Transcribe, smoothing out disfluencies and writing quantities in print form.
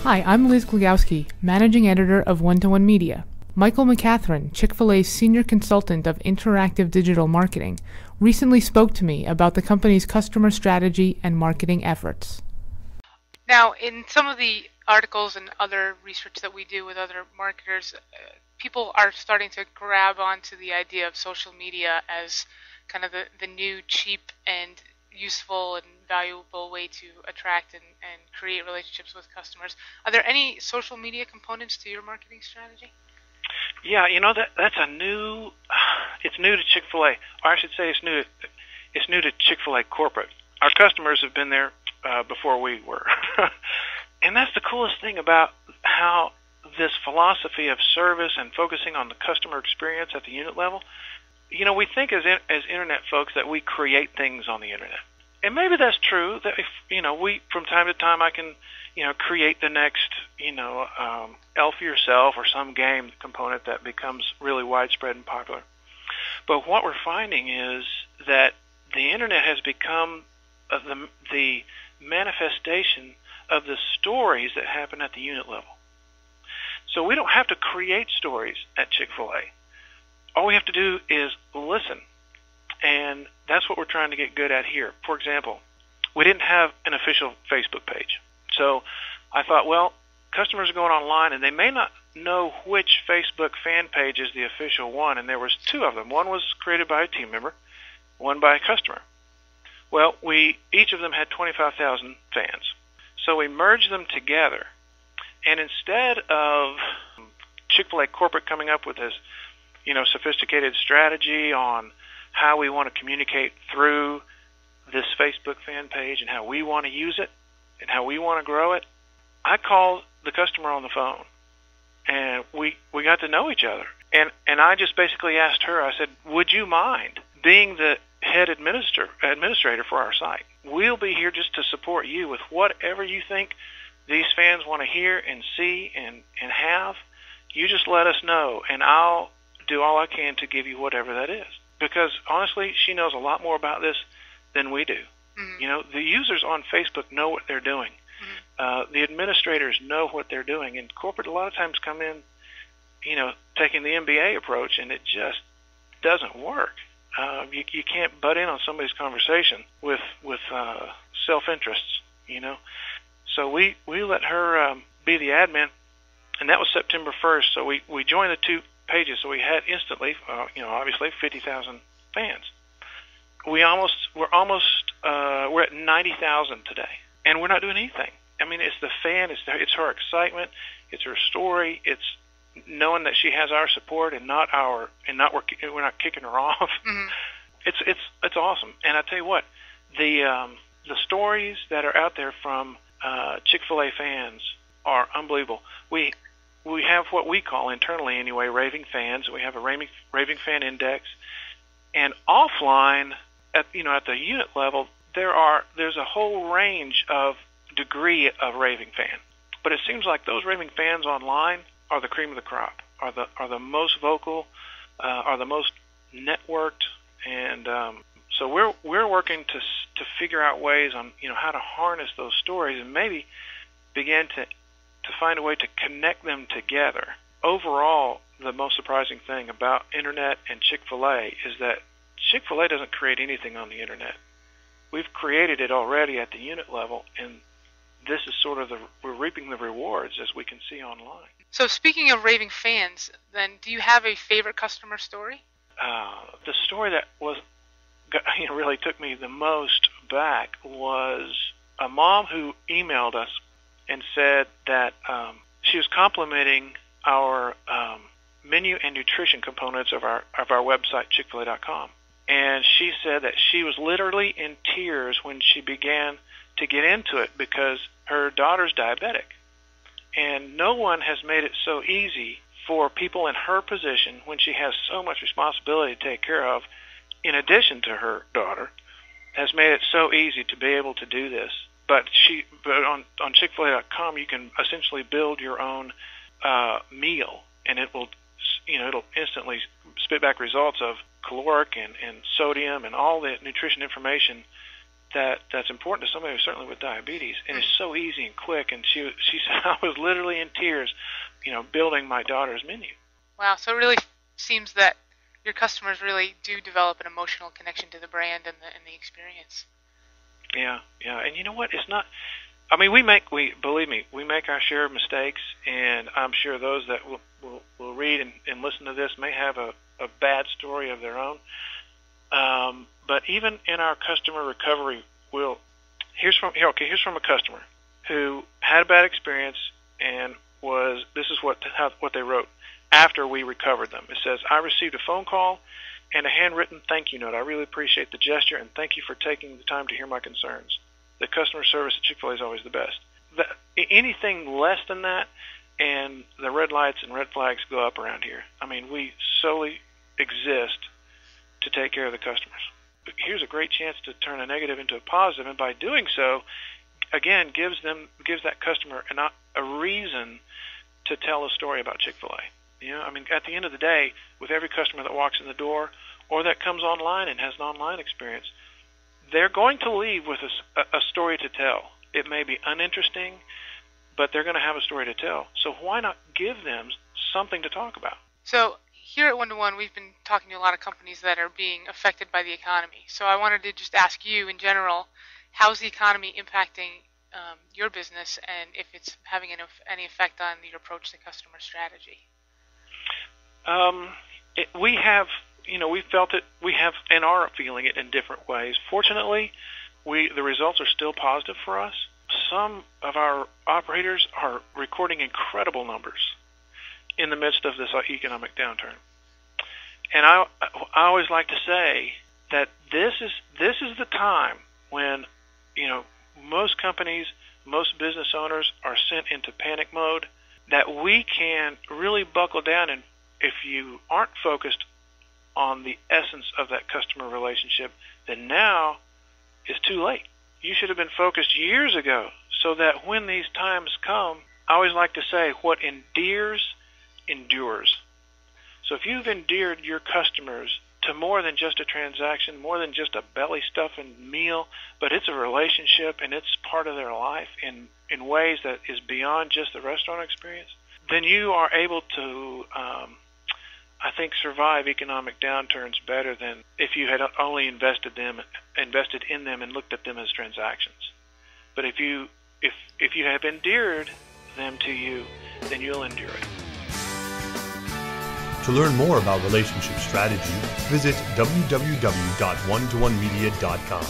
Hi, I'm Liz Glogowski, Managing Editor of One-to-One Media. Michael McCatherine, Chick-Fil-A's Senior Consultant of Interactive Digital Marketing, recently spoke to me about the company's customer strategy and marketing efforts. Now, in some of the articles and other research that we do with other marketers, people are starting to grab onto the idea of social media as kind of the new cheap and useful and valuable way to attract and create relationships with customers. Are there any social media components to your marketing strategy? Yeah, that's it's new to Chick-fil-A, or I should say it's new to Chick-fil-A corporate. Our customers have been there before we were. And that's the coolest thing about how this philosophy of service and focusing on the customer experience at the unit level. We think as internet folks that we create things on the internet. And maybe that's true, that if, we, from time to time, I can, create the next, Elf Yourself or some game component that becomes really widespread and popular. But what we're finding is that the internet has become the manifestation of the stories that happen at the unit level. So we don't have to create stories at Chick-fil-A. All we have to do is listen, and that's what we're trying to get good at here. For example, we didn't have an official Facebook page. So I thought, well, customers are going online, and they may not know which Facebook fan page is the official one, and there was two of them. One was created by a team member, one by a customer. Well, each of them had 25,000 fans. So we merged them together, and instead of Chick-fil-A corporate coming up with this sophisticated strategy on how we want to communicate through this Facebook fan page and how we want to use it and how we want to grow it, I called the customer on the phone, and we got to know each other. And I just basically asked her, I said, would you mind being the head administrator for our site? We'll be here just to support you with whatever you think these fans want to hear and see and have. You just let us know, and I'll do all I can to give you whatever that is. Because, honestly, she knows a lot more about this than we do. Mm-hmm. The users on Facebook know what they're doing. Mm-hmm. The administrators know what they're doing. And corporate a lot of times come in, taking the MBA approach, and it just doesn't work. You can't butt in on somebody's conversation with self-interests, So we let her be the admin, and that was September 1st. So we joined the two pages, so we had instantly, obviously 50,000 fans. We're at 90,000 today, and we're not doing anything. I mean, it's the fan, it's her excitement, it's her story, it's knowing that she has our support and we're not kicking her off. Mm-hmm. It's awesome. And I tell you what, the stories that are out there from Chick-fil-A fans are unbelievable. We have what we call internally anyway raving fans. We have a raving fan index, and offline at the unit level there's a whole range of degree of raving fan. But it seems like those raving fans online are the cream of the crop, are the most vocal, are the most networked, and so we're working to figure out ways on how to harness those stories and maybe begin to find a way to connect them together. Overall, the most surprising thing about internet and Chick-fil-A is that Chick-fil-A doesn't create anything on the internet. We've created it already at the unit level, and this is sort of we're reaping the rewards as we can see online. So speaking of raving fans, then, do you have a favorite customer story? The story that really took me the most back was a mom who emailed us and said that she was complimenting our menu and nutrition components of our website, Chick-fil-A.com. And she said that she was literally in tears when she began to get into it because her daughter's diabetic. And no one has made it so easy for people in her position when she has so much responsibility to take care of, in addition to her daughter, has made it so easy to be able to do this. But on Chick-fil-A.com, you can essentially build your own meal, and it'll instantly spit back results of caloric and sodium and all the nutrition information that's important to somebody who's certainly with diabetes, and it's so easy and quick. And she said I was literally in tears, building my daughter's menu. Wow, so it really seems that your customers really do develop an emotional connection to the brand and the experience. Yeah, and you know what? It's not. I mean, believe me, we make our share of mistakes, and I'm sure those that will read and listen to this may have a bad story of their own. But even in our customer recovery, here's from a customer who had a bad experience and this is what they wrote after we recovered them. It says, I received a phone call and a handwritten thank you note. I really appreciate the gesture and thank you for taking the time to hear my concerns. The customer service at Chick-fil-A is always the best. Anything less than that, and the red lights and red flags go up around here. I mean, we solely exist to take care of the customers. But here's a great chance to turn a negative into a positive, and by doing so, again, gives that customer a reason to tell a story about Chick-fil-A. I mean, at the end of the day, with every customer that walks in the door or that comes online and has an online experience, they're going to leave with a story to tell. It may be uninteresting, but they're going to have a story to tell. So why not give them something to talk about? So here at One-to-One, we've been talking to a lot of companies that are being affected by the economy. So I wanted to just ask you, in general, how's the economy impacting your business, and if it's having any effect on your approach to customer strategy? We have, we felt it. We have and are feeling it in different ways. Fortunately, the results are still positive for us. Some of our operators are recording incredible numbers in the midst of this economic downturn. And I always like to say that this is the time when most companies, most business owners are sent into panic mode, that we can really buckle down, and if you aren't focused on the essence of that customer relationship, then now is too late. You should have been focused years ago, so that when these times come, I always like to say, what endears, endures. So if you've endeared your customers to more than just a transaction, more than just a belly stuffing meal, but it's a relationship and it's part of their life in ways that is beyond just the restaurant experience, then you are able to, I think, survive economic downturns better than if you had only invested in them and looked at them as transactions. But if you have endeared them to you, then you'll endure it. To learn more about relationship strategy, visit www.onetoOnemedia.com.